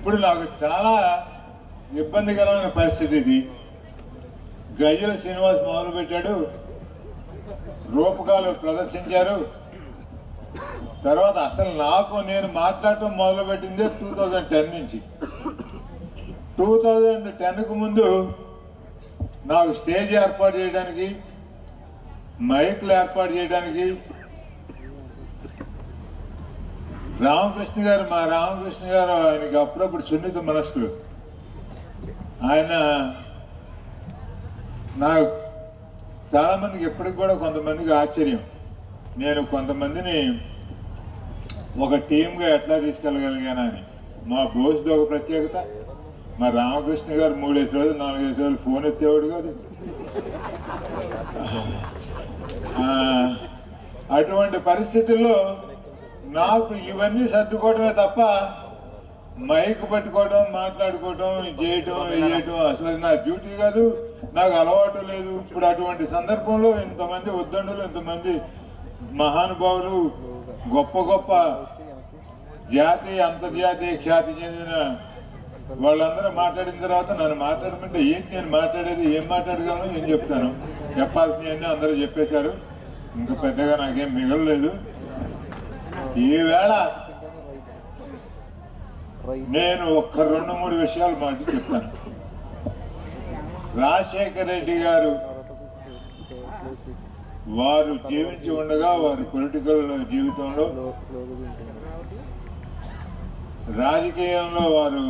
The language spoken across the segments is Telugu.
ఇప్పుడు నాకు చాలా ఇబ్బందికరమైన పరిస్థితి ఇది. గజ్జల శ్రీనివాస్ మొదలుపెట్టాడు, రూపకాలు ప్రదర్శించారు. తర్వాత అసలు నేను మాట్లాడటం మొదలుపెట్టిందే 2010 నుంచి. 2010కు ముందు నాకు స్టేజ్ ఏర్పాటు చేయడానికి, మైకులు ఏర్పాటు చేయడానికి మా రామకృష్ణ గారు ఆయనకి అప్పుడప్పుడు సున్నిత మనస్కులు. ఆయన నాకు చాలామందికి ఎప్పటికి కూడా కొంతమందికి ఆశ్చర్యం, నేను కొంతమందిని ఒక టీమ్గా ఎట్లా తీసుకెళ్ళగలిగానని. మా బోస్ది ఒక ప్రత్యేకత. మా రామకృష్ణ గారు 3-5 రోజులు 4-5 రోజులు ఫోన్ ఎత్తేవాడు కాదు. అటువంటి పరిస్థితుల్లో నాకు ఇవన్నీ సర్దుకోవడమే తప్ప మైక్ పట్టుకోవడం, మాట్లాడుకోవడం, చేయటం అసలు నా డ్యూటీ కాదు, నాకు అలవాటు లేదు. ఇప్పుడు అటువంటి సందర్భంలో ఇంతమంది ఉద్దండులు, ఇంతమంది మహానుభావులు, గొప్ప గొప్ప జాతీయ అంతర్జాతీయ ఖ్యాతి చెందిన వాళ్ళందరూ మాట్లాడిన తర్వాత నన్ను మాట్లాడమంటే ఏంటి నేను మాట్లాడేది, ఏం మాట్లాడగలను, ఏం చెప్తాను? చెప్పాల్సినవన్నీ అందరూ చెప్పేశారు. ఇంకా పెద్దగా నాకేం మిగలలేదు. ఈవేళ నేను ఒక్క 2-3 విషయాలు మాట చెప్తాను. రాజశేఖర రెడ్డి గారు వారు జీవించి ఉండగా వారి పొలిటికల్ జీవితంలో, రాజకీయంలో, వారు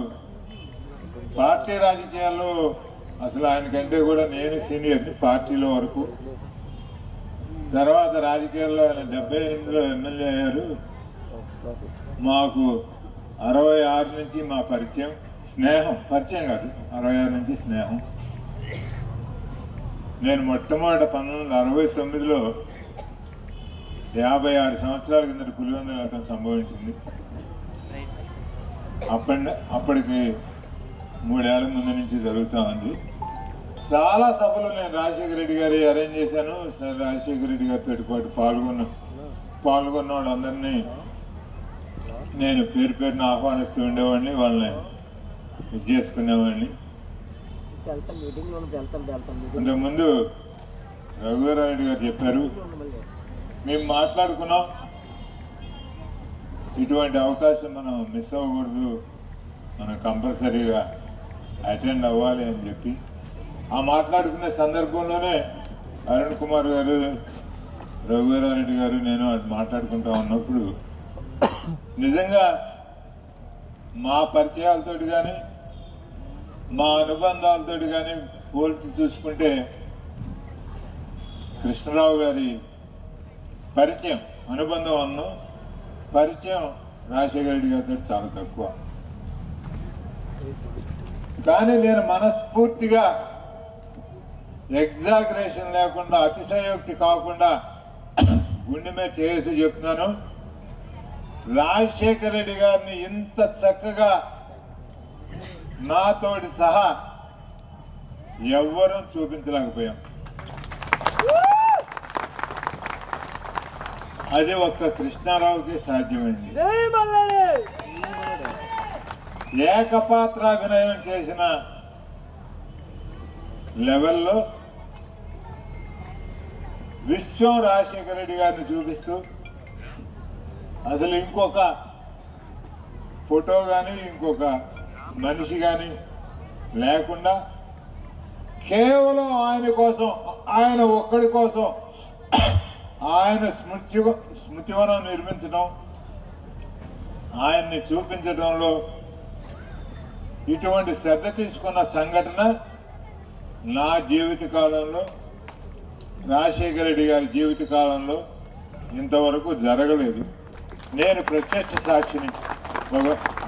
పార్టీ రాజకీయాల్లో అసలు ఆయనకంటే కూడా నేను సీనియర్ని పార్టీలో వరకు. తర్వాత రాజకీయాల్లో ఆయన 78లో ఎమ్మెల్యే అయ్యారు. మాకు 66 నుంచి మా పరిచయం కాదు, 66 నుంచి స్నేహం. నేను మొట్టమొదట 1969లో 56 సంవత్సరాల కిందట పులివెందుల వెళ్ళటం సంభవించింది. అప్పటికి 3 ఏళ్ల ముందు నుంచి జరుగుతూ ఉంది. చాలా సభలు నేను రాజశేఖర రెడ్డి గారి అరేంజ్ చేశాను. రాజశేఖర రెడ్డి గారితో పాటు పాల్గొన్న వాళ్ళందరినీ నేను పేరున ఆహ్వానిస్తూ ఉండేవాడిని, వాళ్ళని ఇది చేసుకునేవాడిని. ఇంతకుముందు రఘువీరారెడ్డి గారు చెప్పారు, మేము మాట్లాడుకున్నాం, ఇటువంటి అవకాశం మనం మిస్ అవ్వకూడదు, మనం కంపల్సరీగా అటెండ్ అవ్వాలి అని చెప్పి. ఆ మాట్లాడుకునే సందర్భంలోనే అరుణ్ కుమార్ గారు, రఘువీరారెడ్డి గారు, నేను అటు మాట్లాడుకుంటా ఉన్నప్పుడు నిజంగా మా పరిచయాలతోటి కానీ మా అనుబంధాలతోటి కానీ పోల్చి చూసుకుంటే కృష్ణరావు గారి అనుబంధం పరిచయం రాజశేఖర రెడ్డి గారితో చాలా తక్కువ. కానీ నేను మనస్ఫూర్తిగా ఎగ్జాగరేషన్ లేకుండా, అతిశయోక్తి కాకుండా గుండె మీద చేసి చెప్తున్నాను, రాజశేఖర రెడ్డి గారిని ఇంత చక్కగా నాతోటి సహా ఎవ్వరూ చూపించలేకపోయాం. అది ఒక్క కృష్ణారావుకి సాధ్యమైంది. ఏకపాత్రాభినయం చేసిన లెవెల్లో విశ్వం రాజశేఖర రెడ్డి గారిని చూపిస్తూ, అసలు ఇంకొక ఫోటో కానీ ఇంకొక మనిషి కానీ లేకుండా కేవలం ఆయన కోసం, ఆయన ఒక్కడి కోసం ఆయన స్మృతివనం నిర్మించడం, ఆయన్ని చూపించడంలో ఇటువంటి శ్రద్ధ తీసుకున్న సంఘటన నా జీవిత కాలంలో, రాజశేఖర రెడ్డి గారి జీవిత కాలంలో ఇంతవరకు జరగలేదు. నేను ప్రత్యక్ష సాక్షిని.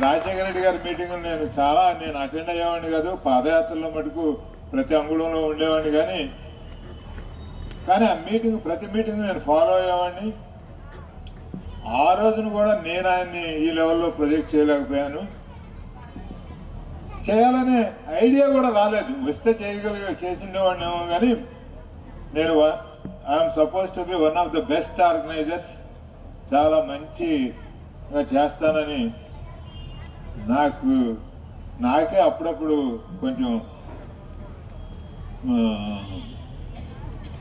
రాజశేఖర రెడ్డి గారి మీటింగులు నేను అటెండ్ అయ్యేవాడిని కాదు, పాదయాత్రలో మటుకు ప్రతి అంగుళంలో ఉండేవాడిని. కానీ ఆ ప్రతి మీటింగ్ నేను ఫాలో అయ్యేవాడిని. ఆ రోజున కూడా నేను ఆయన్ని ఈ లెవెల్లో ప్రొజెక్ట్ చేయలేకపోయాను. చేయాలనే ఐడియా కూడా రాలేదు. వస్తే చేసిండేవాడినేమో. కానీ నేను I'm suppose to be one of the best organisers, చాలా మంచిగా చేస్తానని నాకు నాకే అప్పుడప్పుడు కొంచెం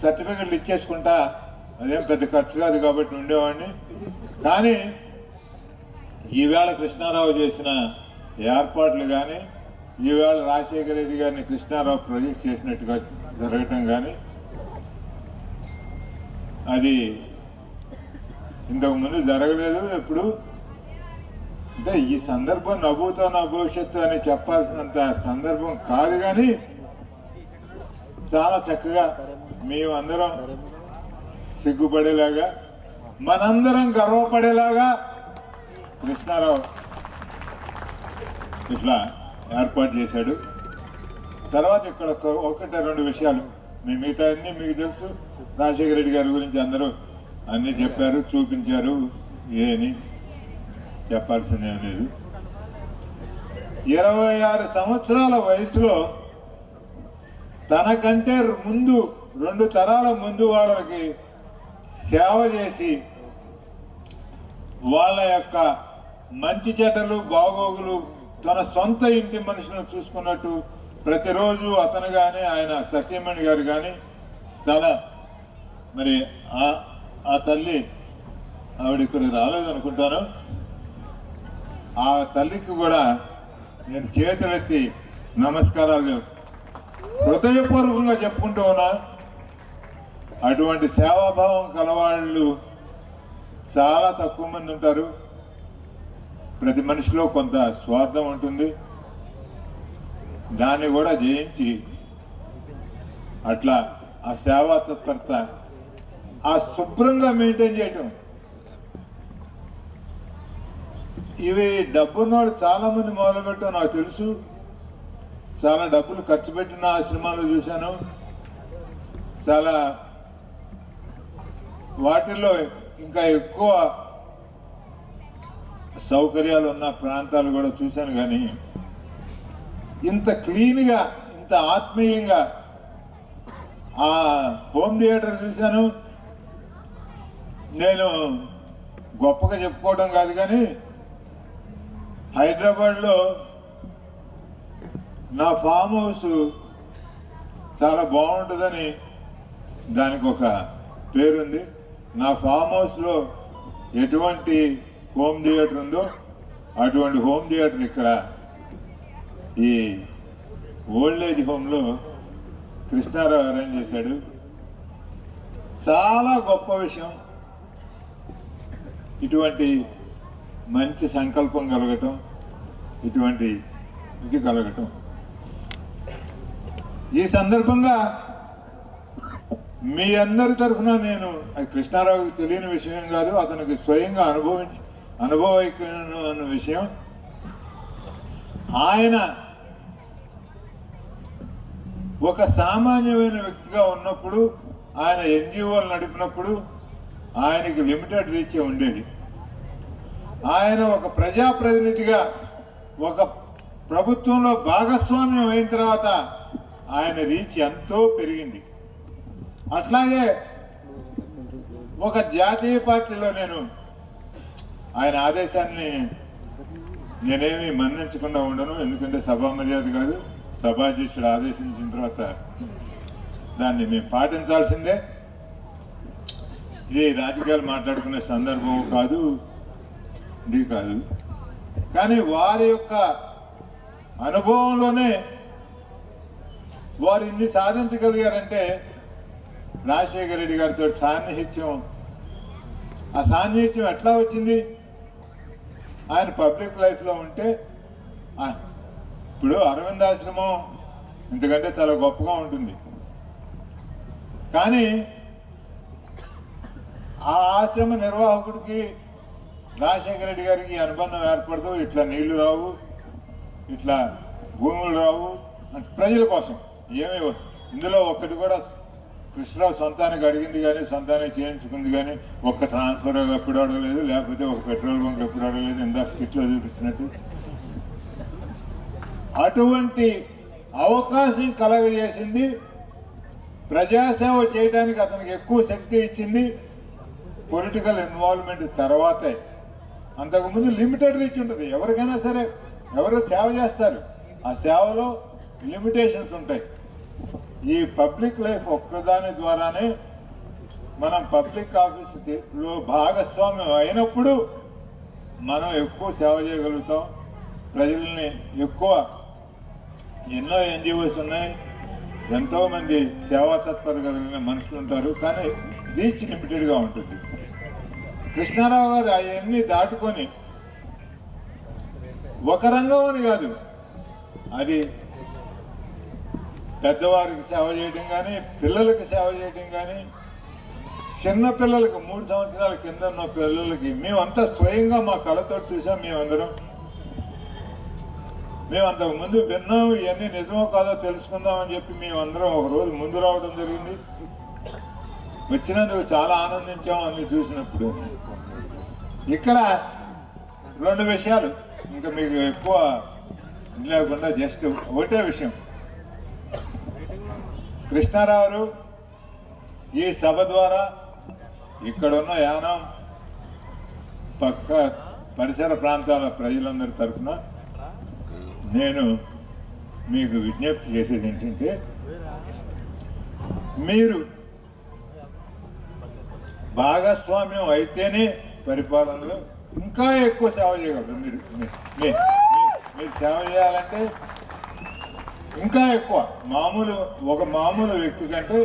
సర్టిఫికెట్లు ఇచ్చేసుకుంటా, అదేం పెద్ద ఖర్చు కాదు కాబట్టి ఉండేవాడిని. కానీ ఈవేళ కృష్ణారావు చేసిన ఏర్పాట్లు కానీ, ఈవేళ రాజశేఖర రెడ్డి గారిని కృష్ణారావు ప్రొజెక్ట్ చేసినట్టుగా జరగటం కానీ అది ఇంతకుముందు జరగలేదు ఎప్పుడు. అంటే ఈ సందర్భం నవ్వుతో నా భవిష్యత్తు అని చెప్పాల్సినంత సందర్భం కాదు, కానీ చాలా చక్కగా మేమందరం సిగ్గుపడేలాగా, మనందరం గర్వపడేలాగా కృష్ణారావు ఇట్లా ఏర్పాటు చేశాడు. తర్వాత ఇక్కడ ఒకటి రెండు విషయాలు మిగతా అన్ని మీకు తెలుసు. రాజశేఖర రెడ్డి గారి గురించి అందరూ అన్నీ చెప్పారు, చూపించారు, ఏని చెప్పాల్సిందేం లేదు. 26 సంవత్సరాల వయసులో తనకంటే ముందు 2 తరాల ముందు వాళ్ళకి సేవ చేసి వాళ్ళ యొక్క మంచి చెడ్డలు బాగోగులు తన సొంత ఇంటి మనుషులను చూసుకున్నట్టు ప్రతిరోజు అతను కానీ ఆయన సత్యమణి గారు కానీ చాలా మరి ఆ తల్లి ఆవిడ ఇక్కడికి రాలేదనుకుంటాను. ఆ తల్లికి కూడా నేను చేతులెత్తి నమస్కారాలు హృదయపూర్వకంగా చెప్పుకుంటూ ఉన్నా. అటువంటి సేవాభావం కలవాళ్ళు చాలా తక్కువ మంది ఉంటారు. ప్రతి మనిషిలో కొంత స్వార్థం ఉంటుంది, దాన్ని కూడా జయించి అట్లా ఆ సేవా తత్పరత ఆ శుభ్రంగా మెయింటైన్ చేయటం. ఇవి డబ్బున్నవాడు చాలా మంది మొదలుపెట్టాం నాకు తెలుసు. చాలా డబ్బులు ఖర్చు పెట్టిన ఆశ్రమాలు చూశాను. చాలా వాటిల్లో ఇంకా ఎక్కువ సౌకర్యాలు ఉన్న ప్రాంతాలు కూడా చూశాను. కానీ ఇంత క్లీన్గా, ఇంత ఆత్మీయంగా ఆ హోమ్ థియేటర్ చూశాను. నేను గొప్పగా చెప్పుకోవడం కాదు, కానీ హైదరాబాద్లో నా ఫామ్ హౌస్ చాలా బాగుంటుందని దానికి ఒక పేరుంది. నా ఫామ్ హౌస్లో ఎటువంటి హోమ్ థియేటర్ ఉందో అటువంటి హోమ్ థియేటర్ ఇక్కడ ఈ ఓల్డ్ ఏజ్ హోమ్లో కృష్ణారావు అరేంజ్ చేశాడు. చాలా గొప్ప విషయం. ఇటువంటి మంచి సంకల్పం కలగటం, ఇటువంటి ఇది కలగటం. ఈ సందర్భంగా మీ అందరి తరఫున నేను కృష్ణారావుకి తెలియని విషయం కాదు, అతనికి స్వయంగా అనుభవించిన విషయం. ఆయన ఒక సామాన్యమైన వ్యక్తిగా ఉన్నప్పుడు, ఆయన ఎన్జిఓలు నడిపినప్పుడు ఆయనకి లిమిటెడ్ రీచ్ ఉండేది. ఆయన ఒక ప్రజాప్రతినిధిగా ఒక ప్రభుత్వంలో భాగస్వామ్యం అయిన తర్వాత ఆయన రీచ్ ఎంతో పెరిగింది. అట్లాగే ఒక జాతీయ పార్టీలో నేను ఆయన ఆదేశాన్ని నేనేమి మన్నించకుండా ఉండను. ఎందుకంటే సభా మర్యాద కాదు, సభాధ్యక్షుడు ఆదేశించిన తర్వాత దాన్ని మేము పాటించాల్సిందే. ఇది రాజకీయాలు మాట్లాడుకునే సందర్భం కాదు, ఇది కాదు. కానీ వారి యొక్క అనుభవంలోనే వారు ఇన్ని సాధించగలిగారంటే రాజశేఖర రెడ్డి గారితో సాన్నిహిత్యం. ఆ సాన్నిహిత్యం ఎట్లా వచ్చింది? ఆయన పబ్లిక్ లైఫ్లో ఉంటే, ఇప్పుడు అరవింద్ ఆశ్రమం ఎందుకంటే చాలా గొప్పగా ఉంటుంది, కానీ ఆ ఆశ్రమ నిర్వాహకుడికి రాజశేఖర రెడ్డి గారికి అనుబంధం ఏర్పడదు. ఇట్లా నీళ్లు రావు, ఇట్లా భూములు రావు అంటే ప్రజల కోసం ఏమి ఇందులో ఒక్కటి కూడా కృష్ణరావు సొంతానికి అడిగింది కానీ, సొంతానికి చేయించుకుంది కానీ, ఒక్క ట్రాన్స్ఫర్ ఎప్పుడు అడగలేదు, లేకపోతే ఒక పెట్రోల్ బంక్ ఎప్పుడు అడగలేదు. ఇందా స్కిట్లో చూపించినట్టు అటువంటి అవకాశం కలగజేసింది. ప్రజాసేవ చేయడానికి అతనికి ఎక్కువ శక్తి ఇచ్చింది పొలిటికల్ ఇన్వాల్వ్మెంట్ తర్వాతే. అంతకుముందు లిమిటెడ్ రీచ్ ఉంటుంది. ఎవరికైనా సరే ఎవరో సేవ చేస్తారు, ఆ సేవలో లిమిటేషన్స్ ఉంటాయి. ఈ పబ్లిక్ లైఫ్ ఒక్కదాని ద్వారానే మనం పబ్లిక్ ఆఫీసులో భాగస్వామ్యం అయినప్పుడు మనం ఎక్కువ సేవ చేయగలుగుతాం. ప్రజల్ని ఎక్కువ ఎన్నో ఎన్జిఓస్ ఉన్నాయి, ఎంతోమంది సేవా తత్పరత కలిగిన మనుషులు ఉంటారు, కానీ రీచ్ లిమిటెడ్గా ఉంటుంది. కృష్ణారావు గారు అవన్నీ దాటుకొని ఒక రంగం అని కాదు, అది పెద్దవారికి సేవ చేయడం కానీ, పిల్లలకి సేవ చేయడం కానీ, చిన్న పిల్లలకి 3 సంవత్సరాల కింద ఉన్న పిల్లలకి మేమంతా స్వయంగా మా కళ్ళతో చూసాం. మేము అంతకుముందు విన్నాం, ఇవన్నీ నిజమో కాదో తెలుసుకుందామని చెప్పి మేమందరం ఒక రోజు ముందు రావడం జరిగింది. వచ్చినందుకు చాలా ఆనందించాం అన్ని చూసినప్పుడు. ఇక్కడ 2 విషయాలు, ఇంకా మీకు ఎక్కువ లేకుండా జస్ట్ ఒకటే విషయం. కృష్ణారావు ఈ సభ ద్వారా ఇక్కడున్న యానాం పక్క పరిసర ప్రాంతాల ప్రజలందరి తరఫున నేను మీకు విజ్ఞప్తి చేసేది ఏంటంటే, మీరు భాగస్వామ్యం అయితేనే పరిపాలనలో ఇంకా ఎక్కువ సేవ చేయగలరు. మీరు సేవ చేయాలంటే ఇంకా ఎక్కువ ఒక మామూలు వ్యక్తి కంటే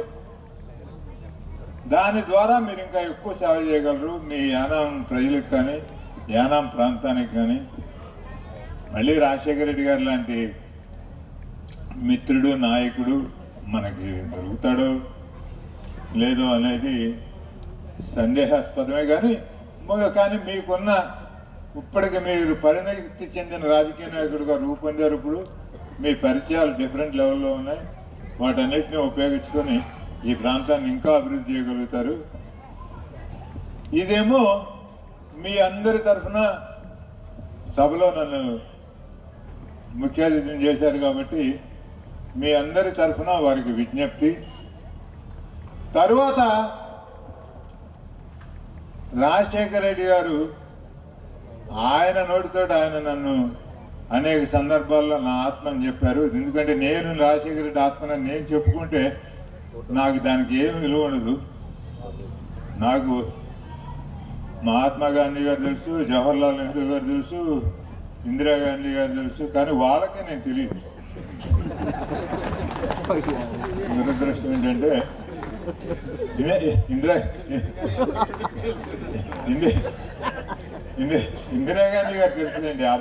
దాని ద్వారా మీరు ఇంకా ఎక్కువ సేవ చేయగలరు. మీ యానాం ప్రజలకు కానీ, యానాం ప్రాంతానికి కానీ. మళ్ళీ రాజశేఖర రెడ్డి గారు లాంటి మిత్రుడు, నాయకుడు మనకి దొరుకుతాడో లేదో అనేది సందేహాస్పదమే. కానీ మీకున్న ఇప్పటికి మీరు పరిణతి చెందిన రాజకీయ నాయకుడిగా రూపొందారు. ఇప్పుడు మీ పరిచయాలు డిఫరెంట్ లెవెల్లో ఉన్నాయి. వాటన్నిటిని ఉపయోగించుకొని ఈ ప్రాంతాన్ని ఇంకా అభివృద్ధి చేయగలుగుతారు. ఇదేమో మీ అందరి తరఫున సభలో నన్ను ముఖ్య అతిథిని చేశారు కాబట్టి మీ అందరి తరఫున వారికి విజ్ఞప్తి. తరువాత రాజశేఖర రెడ్డి గారు ఆయన నోటితో ఆయన నన్ను అనేక సందర్భాల్లో నా ఆత్మని చెప్పారు. ఎందుకంటే నేను రాజశేఖర రెడ్డి ఆత్మని నేను చెప్పుకుంటే నాకు దానికి ఏమి విలువ ఉండదు. నాకు మహాత్మా గాంధీ గారు తెలుసు, జవహర్లాల్ నెహ్రూ గారు తెలుసు, ఇందిరాగాంధీ గారు తెలుసు, కానీ వాళ్ళకే నేను తెలియదు. దురదృష్టం ఏంటంటే ఇందిరాగాంధీ గారు తెలుసులేండి. ఆ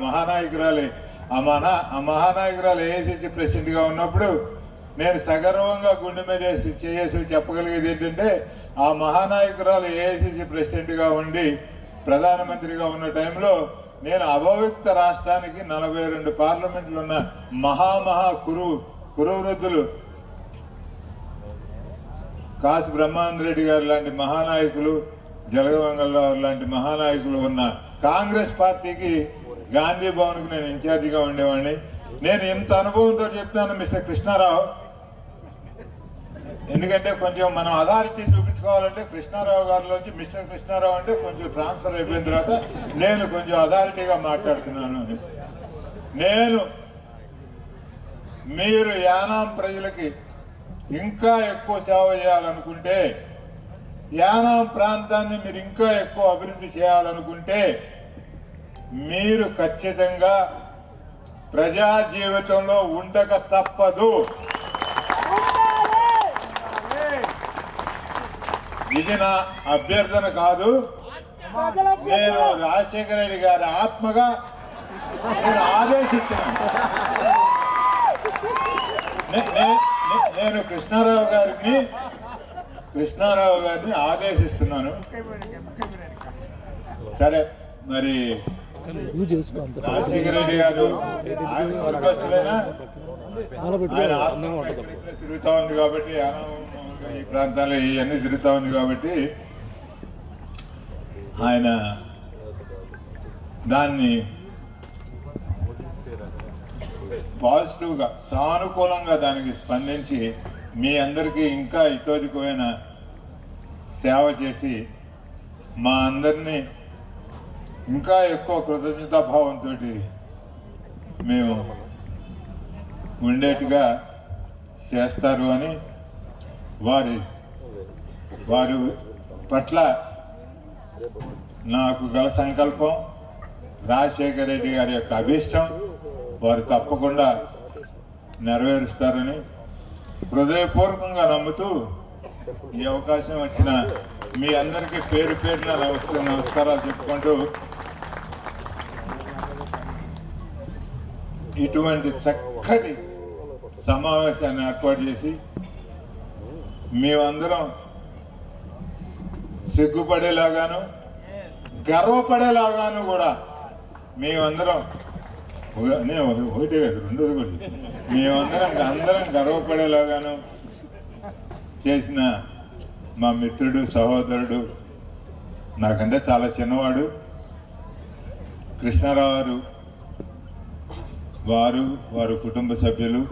మహానాయకురాలు ఏఐసిసి ప్రెసిడెంట్గా ఉన్నప్పుడు నేను సగర్వంగా గుండె మీద చేసి చెప్పగలిగేది ఏంటంటే, ఆ మహానాయకురాలు ఏఐసిసి ప్రెసిడెంట్గా ఉండి ప్రధానమంత్రిగా ఉన్న టైంలో నేను అభవిక్త రాష్ట్రానికి 42 పార్లమెంట్లు ఉన్న కురువృద్ధులు కాశీ బ్రహ్మానంద రెడ్డి గారు లాంటి మహానాయకులు, జలగమంగళరావు లాంటి మహానాయకులు ఉన్న కాంగ్రెస్ పార్టీకి గాంధీ భవన్కి నేను ఇన్ఛార్జిగా ఉండేవాడిని. నేను ఇంత అనుభవంతో చెప్తాను మిస్టర్ కృష్ణారావు, ఎందుకంటే కొంచెం మనం అథారిటీ చూపించుకోవాలంటే కృష్ణారావు గారిలోంచి మిస్టర్ కృష్ణారావు అంటే కొంచెం ట్రాన్స్ఫర్ అయిపోయిన తర్వాత నేను కొంచెం అథారిటీగా మాట్లాడుతున్నాను. మీరు యానాం ప్రజలకి ఇంకా ఎక్కువ సేవ చేయాలనుకుంటే, యానాం ప్రాంతాన్ని మీరు ఇంకా ఎక్కువ అభివృద్ధి చేయాలనుకుంటే మీరు ఖచ్చితంగా ప్రజా జీవితంలో ఉండక తప్పదు. ఇది నా అభ్యర్థన కాదు. నేను రాజశేఖర రెడ్డి గారి ఆత్మగా నేను ఆదేశిస్తున్నాను. నేను కృష్ణారావు గారిని ఆదేశిస్తున్నాను. సరే, మరి రాజశేఖర రెడ్డి గారు ఆయన స్వర్గస్థులైనా ఆయన ఆత్మ తిరుగుతూ ఉంది కాబట్టి, ఈ ప్రాంతాల్లో ఇవన్నీ తిరుగుతూ ఉంది కాబట్టి ఆయన దాన్ని పాజిటివ్గా, సానుకూలంగా దానికి స్పందించి మీ అందరికీ ఇంకా ఇతోధికమైన సేవ చేసి మా అందరినీ ఇంకా ఎక్కువ కృతజ్ఞతాభావంతో మేము ఉండేట్టుగా చేస్తారు అని వారి పట్ల నాకు గల సంకల్పం, రాజశేఖర రెడ్డి గారి యొక్క అభీష్టం వారు తప్పకుండా నెరవేరుస్తారని హృదయపూర్వకంగా నమ్ముతూ ఈ అవకాశం వచ్చిన మీ అందరికీ పేరు పేరున నమస్కారాలు చెప్పుకుంటూ ఇటువంటి చక్కటి సమావేశాన్ని ఏర్పాటు చేసి మేమందరం సిగ్గుపడేలాగాను గర్వపడేలాగాను కూడా మేమందరం ఒకటే కదా రెండోది కూడా మేమందరం గర్వపడేలాగాను చేసిన మా మిత్రుడు, సహోదరుడు, నాకంటే చాలా చిన్నవాడు కృష్ణారావు గారు, వారి కుటుంబ సభ్యులు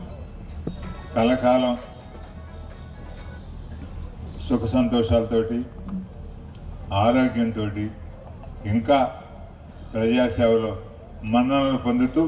కలకాలం సుఖ సంతోషాలతోటి, ఆరోగ్యంతో ఇంకా ప్రజాసేవలో మన్ననలు పొందుతూ